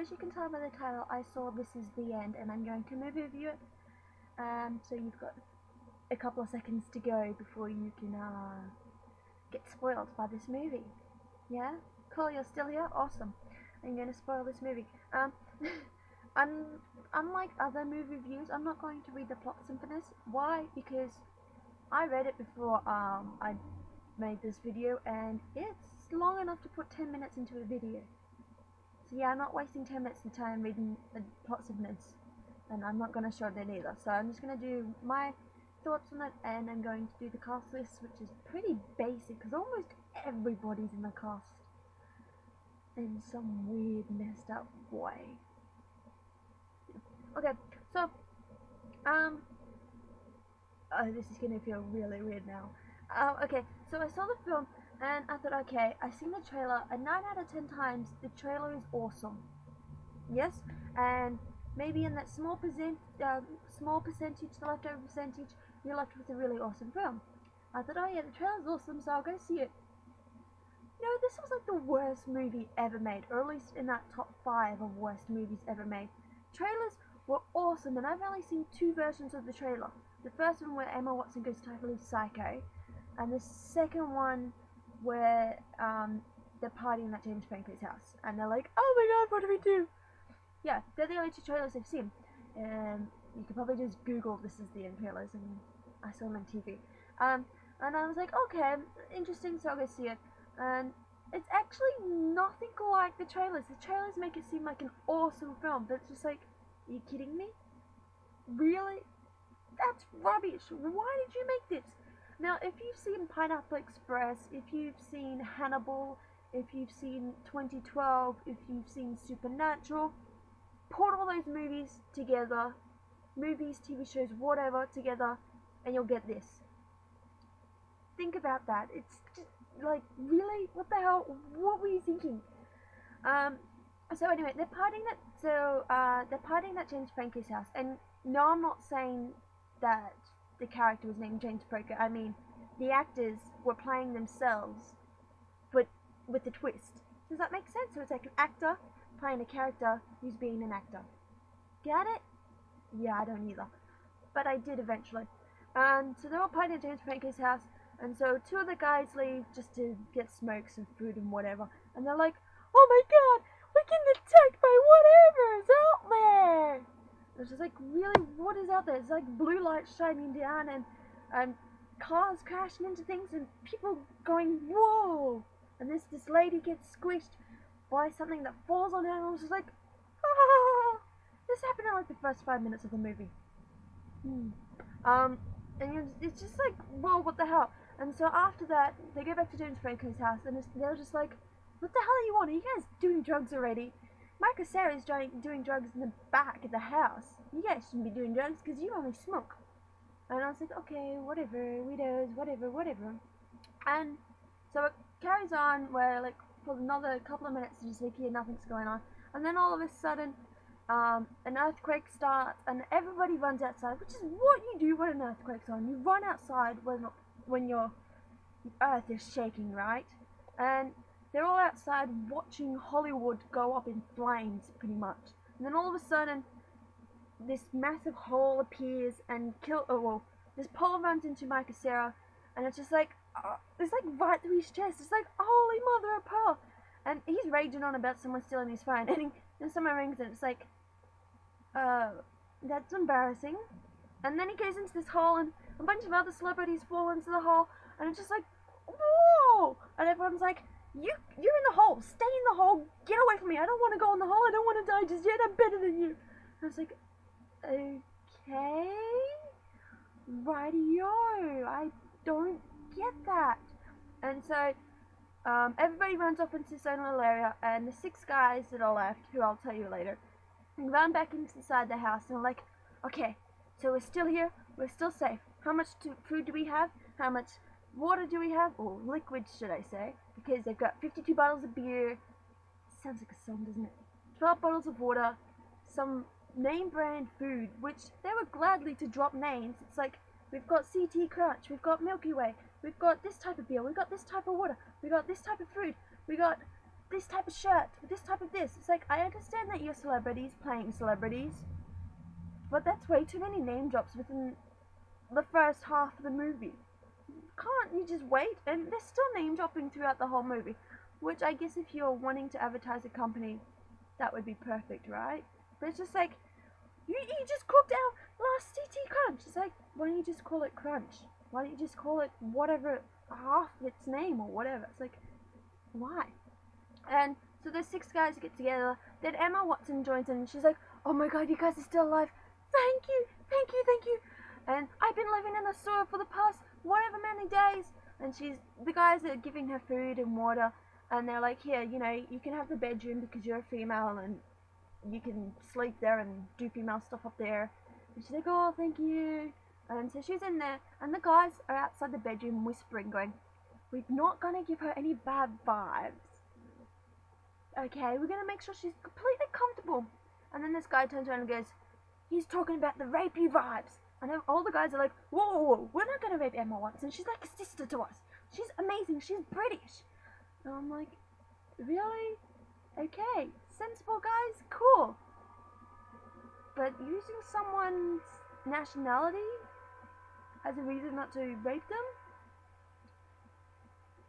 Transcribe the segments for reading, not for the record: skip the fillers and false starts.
as you can tell by the title, I saw This Is the End, and I'm going to movie review it. So you've got a couple of seconds to go before you can get spoiled by this movie. Yeah? Cool, you're still here? Awesome. I'm going to spoil this movie. Unlike other movie reviews, I'm not going to read the plot synopsis. Why? Because I read it before I made this video, and it's long enough to put 10 minutes into a video. So yeah, I'm not wasting 10 minutes of time reading the plot synopsis, and I'm not going to show that either. So I'm just going to do my thoughts on it, and I'm going to do the cast list, which is pretty basic, because almost everybody's in the cast in some weird, messed up way. Okay, so, oh, this is gonna feel really weird now. Okay, so I saw the film, and I thought, okay, I've seen the trailer, and 9 out of 10 times, the trailer is awesome. Yes, and maybe in that small percentage, the leftover percentage, you're left with a really awesome film. I thought, oh yeah, the trailer's awesome, so I'll go see it. No, this was like the worst movie ever made, or at least in that top 5 of worst movies ever made. Trailers were awesome, and I've only seen 2 versions of the trailer. The first one where Emma Watson goes totally psycho, and the second one where they're partying at James Franklin's house, and they're like, oh my god, what do we do? Yeah, they're the only 2 trailers I've seen. You could probably just Google This Is the End trailers, and I saw them on TV. And I was like, okay, interesting, so I'll go see it. And it's actually nothing like the trailers. The trailers make it seem like an awesome film, but it's just like, are you kidding me? Really? That's rubbish. Why did you make this? Now, if you've seen Pineapple Express, if you've seen Hannibal, if you've seen 2012, if you've seen Supernatural, put all those movies together, movies, TV shows, whatever, together, and you'll get this. Think about that. It's just, like, really? What the hell? What were you thinking? So anyway, they're partying at James Franklin's house, and no, I'm not saying that the character was named James Franco. I mean, the actors were playing themselves, but with a twist. Does that make sense? So it's like an actor playing a character who's being an actor. Get it? Yeah, I don't either, but I did eventually. And so they're all partying at James Franco's house, and so 2 of the guys leave just to get smokes and food and whatever, and they're like, oh my god, we're getting attacked by whatever's out there! It's just like, really, what is out there? It's like blue lights shining down, and cars crashing into things, and people going, whoa! And this lady gets squished by something that falls on her, and I was just like, ah! This happened in like the first 5 minutes of the movie. And it's just like, whoa, what the hell? And so after that, they go back to James Franco's house, and they're just like, what the hell are you on? Are you guys doing drugs already? Michael Cera's doing drugs in the back of the house. You guys shouldn't be doing drugs because you only smoke. And I was like, okay, whatever, widows, whatever. And so it carries on where, like, for another couple of minutes, you just like, yeah, nothing's going on. And then all of a sudden, an earthquake starts, and everybody runs outside, which is what you do when an earthquake's on. You run outside when your earth is shaking, right? And they're all outside watching Hollywood go up in flames, pretty much. And then all of a sudden, this massive hole appears and this pole runs into Michael Cera, and it's just like, it's like right through his chest. It's like, holy mother of pearl! And he's raging on about someone stealing his phone, and then someone rings, and it's like, that's embarrassing. And then he goes into this hole, and a bunch of other celebrities fall into the hole, and it's just like, whoa! And everyone's like, you're in the hole, stay in the hole, get away from me, I don't want to go in the hole, I don't want to die just yet, I'm better than you. And I was like, okay, rightio, I don't get that. And so, everybody runs off into his own little area, and the 6 guys that are left, who I'll tell you later, run back inside the house, and they're like, okay, so we're still here, we're still safe. How much food do we have? How much water do we have? Or liquid, should I say? Because they've got 52 bottles of beer. Sounds like a song, doesn't it? 12 bottles of water, some name brand food, which they were gladly to drop names. It's like, we've got CT Crunch, we've got Milky Way, we've got this type of beer, we've got this type of water, we got this type of food, we got this type of shirt, with this type of this. It's like, I understand that you're celebrities playing celebrities, but that's way too many name drops within the first half of the movie. Can't you just wait? And they're still name dropping throughout the whole movie, which I guess if you're wanting to advertise a company, that would be perfect, right? But it's just like, you just cooked our last CT Crunch. It's like, why don't you just call it Crunch? Why don't you just call it whatever, half its name or whatever? It's like, why? And so the 6 guys get together. Then Emma Watson joins in and she's like, oh my god, you guys are still alive. Thank you, thank you, thank you. And I've been living in the sewer for the past whatever many days. And the guys are giving her food and water. And they're like, here, you know, you can have the bedroom because you're a female and you can sleep there and do female stuff up there. And she's like, oh, thank you. And so she's in there. And the guys are outside the bedroom whispering, going, we're not going to give her any bad vibes. Okay, we're going to make sure she's completely comfortable. And then this guy turns around and goes, he's talking about the rapey vibes. And then all the guys are like, whoa, we're not going to rape Emma Watson. She's like a sister to us. She's amazing. She's British. And I'm like, really? Okay, sensible guys, cool. But using someone's nationality as a reason not to rape them?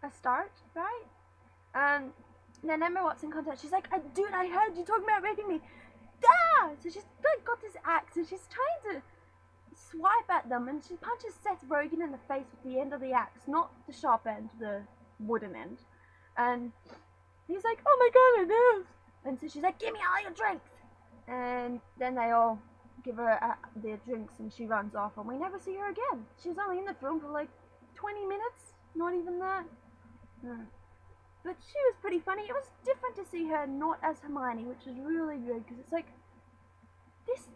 A start, right? Then Emma Watson contacts, she's like, dude, I heard you talking about raping me. Ah! So she's like got this axe and she's trying to swipe at them, and she punches Seth Rogen in the face with the end of the axe, not the sharp end, the wooden end. And he's like, oh my god, my nose. And so she's like, give me all your drinks. And then they all give her their drinks and she runs off and we never see her again. She was only in the film for like 20 minutes, not even that. But she was pretty funny. It was different to see her not as Hermione, which was really good, because it's like, this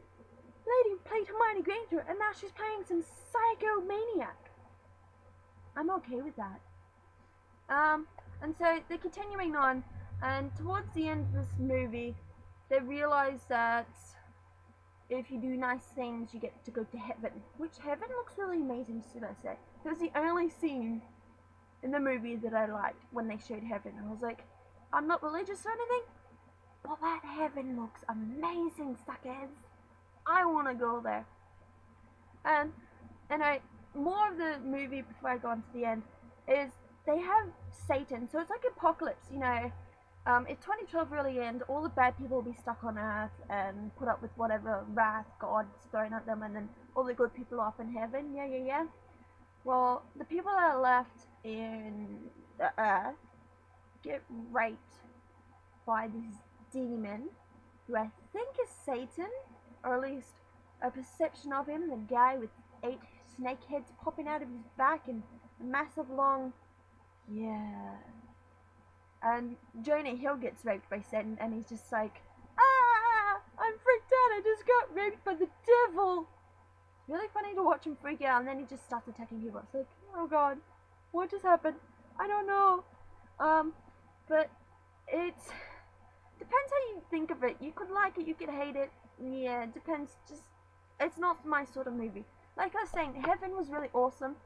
lady played Hermione Granger and now she's playing some psycho maniac. I'm okay with that. And so they're continuing on, and towards the end of this movie, they realize that if you do nice things, you get to go to heaven. Which heaven looks really amazing, should I say. It was the only scene in the movie that I liked when they showed heaven. I was like, I'm not religious or anything, but that heaven looks amazing, suckers. I want to go there. And more of the movie before I go on to the end is they have Satan, so it's like apocalypse, you know. If 2012 really ends, all the bad people will be stuck on Earth and put up with whatever wrath God's thrown at them, and then all the good people are off in heaven. Yeah. Well, the people that are left in the Earth get raped by this demon, who I think is Satan, or at least a perception of him, the guy with 8 snake heads popping out of his back and a massive long... Yeah. And Jonah Hill gets raped by Satan, and he's just like, ah, I'm freaked out, I just got raped by the devil. It's really funny to watch him freak out, and then he just starts attacking people. It's like, oh god, what just happened? I don't know. But it's depends how you think of it. You could like it, you could hate it. Yeah, it depends. Just, it's not my sort of movie. Like I was saying, Heaven was really awesome,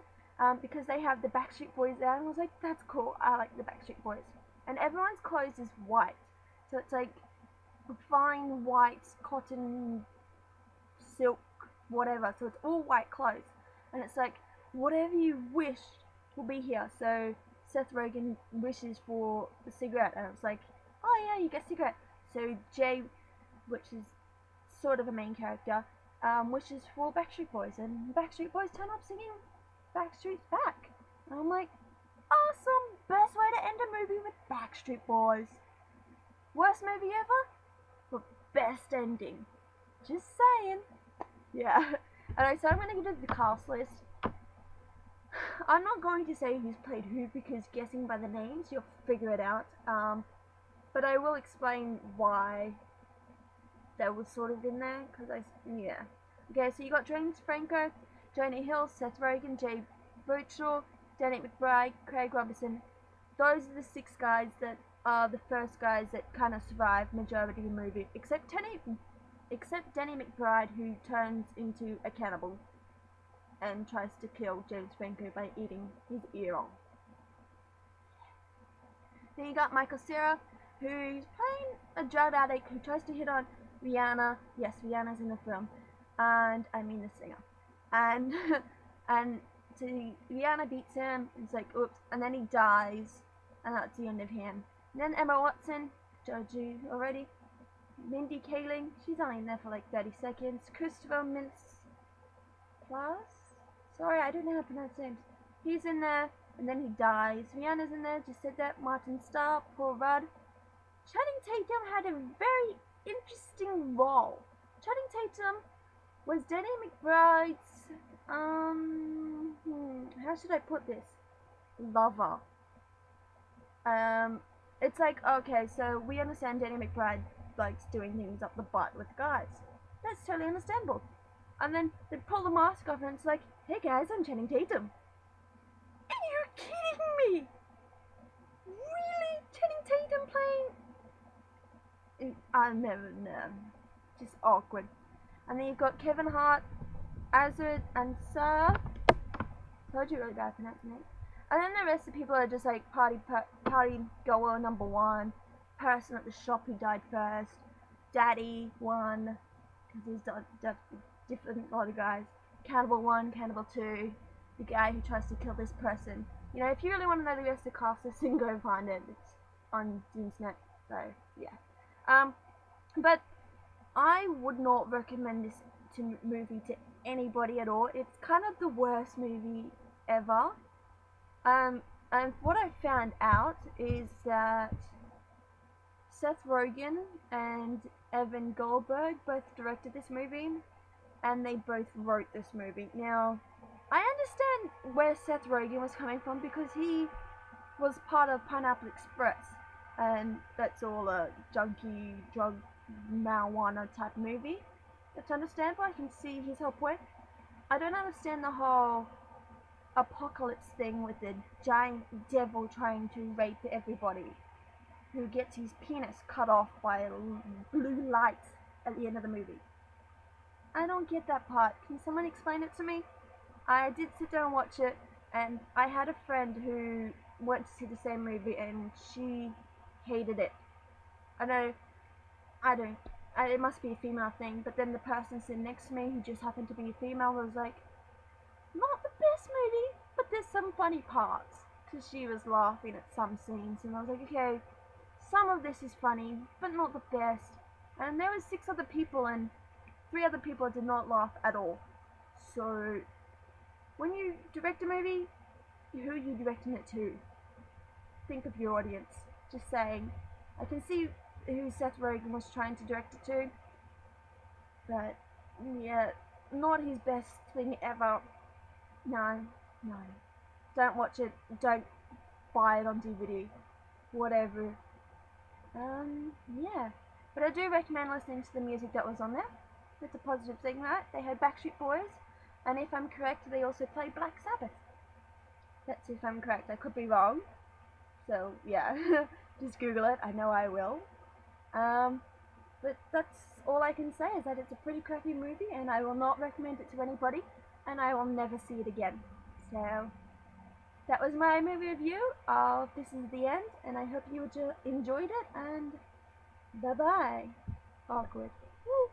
because they have the Backstreet Boys there, and I was like, that's cool. I like the Backstreet Boys. And everyone's clothes is white, so it's like fine white cotton, silk, whatever. So it's all white clothes, and it's like whatever you wish will be here. So Seth Rogen wishes for the cigarette, and it's like, oh yeah, you get a cigarette. So Jay, which is sort of a main character, wishes for Backstreet Boys, and Backstreet Boys turn up singing Backstreet's Back. And I'm like, awesome! Best way to end a movie with Backstreet Boys. Worst movie ever? But best ending. Just saying. Yeah. Alright, so I'm going to go to the cast list. I'm not going to say who's played who, because guessing by the names, you'll figure it out. But I will explain why that was sort of in there, because yeah. Okay, so you got James Franco, Jonah Hill, Seth Rogen, Jay Birchall, Danny McBride, Craig Robinson. Those are the 6 guys that are the first guys that kind of survive majority of the movie, except Danny McBride, who turns into a cannibal and tries to kill James Franco by eating his ear off. Then you got Michael Cera, who's playing a drug addict who tries to hit on Rihanna. Yes, Rihanna's in the film, and I mean the singer. And and so Rihanna beats him. It's like oops, and then he dies, and that's the end of him. And then Emma Watson, told you already. Mindy Kaling, she's only in there for like 30 seconds. Christopher Mintz-Plasse? Sorry, I don't know how to pronounce names. He's in there, and then he dies. Rihanna's in there, just said that. Martin Starr, Paul Rudd. Channing Tatum had a very interesting role. Channing Tatum was Danny McBride's, how should I put this? Lover. It's like, okay, so we understand Danny McBride likes doing things up the butt with guys. That's totally understandable. And then they pull the mask off and it's like, hey guys, I'm Channing Tatum. Are you kidding me? Really? Channing Tatum playing? I never know. Just awkward. And then you've got Kevin Hart, Azad Ansar. Told you really bad pronouncing it. And then the rest of the people are just like party goer number one, person at the shop who died first, daddy one, because he's different lot of guys, cannibal one, cannibal two, the guy who tries to kill this person. You know, if you really want to know the rest of the cast list, then go find it. It's on the internet. So yeah. But I would not recommend this movie to anybody at all. It's kind of the worst movie ever. And what I found out is that Seth Rogen and Evan Goldberg both directed this movie, and they both wrote this movie. Now, I understand where Seth Rogen was coming from because he was part of Pineapple Express, and that's all a junkie, drug, marijuana type movie. That's understandable. I can see his whole point. I don't understand the whole apocalypse thing with the giant devil trying to rape everybody, who gets his penis cut off by blue light at the end of the movie. I don't get that part. Can someone explain it to me? I did sit down and watch it, and I had a friend who went to see the same movie and she hated it. I don't. It must be a female thing, but then the person sitting next to me who just happened to be a female was like, not the best movie, but there's some funny parts, because she was laughing at some scenes, and I was like, okay, some of this is funny, but not the best. And there was 6 other people, and 3 other people did not laugh at all. So, when you direct a movie, who are you directing it to? Think of your audience. Just saying. I can see who Seth Rogen was trying to direct it to, but yeah, not his best thing ever. No. Don't watch it. Don't buy it on DVD. Whatever. Yeah. But I do recommend listening to the music that was on there. It's a positive thing, right? They had Backstreet Boys, and if I'm correct, they also played Black Sabbath. That's if I'm correct. I could be wrong. So, yeah. Just Google it. I know I will. But that's all I can say, is that it's a pretty crappy movie, and I will not recommend it to anybody, and I will never see it again. So, that was my movie review. This is the end, and I hope you enjoyed it, and bye-bye. Awkward. Woo.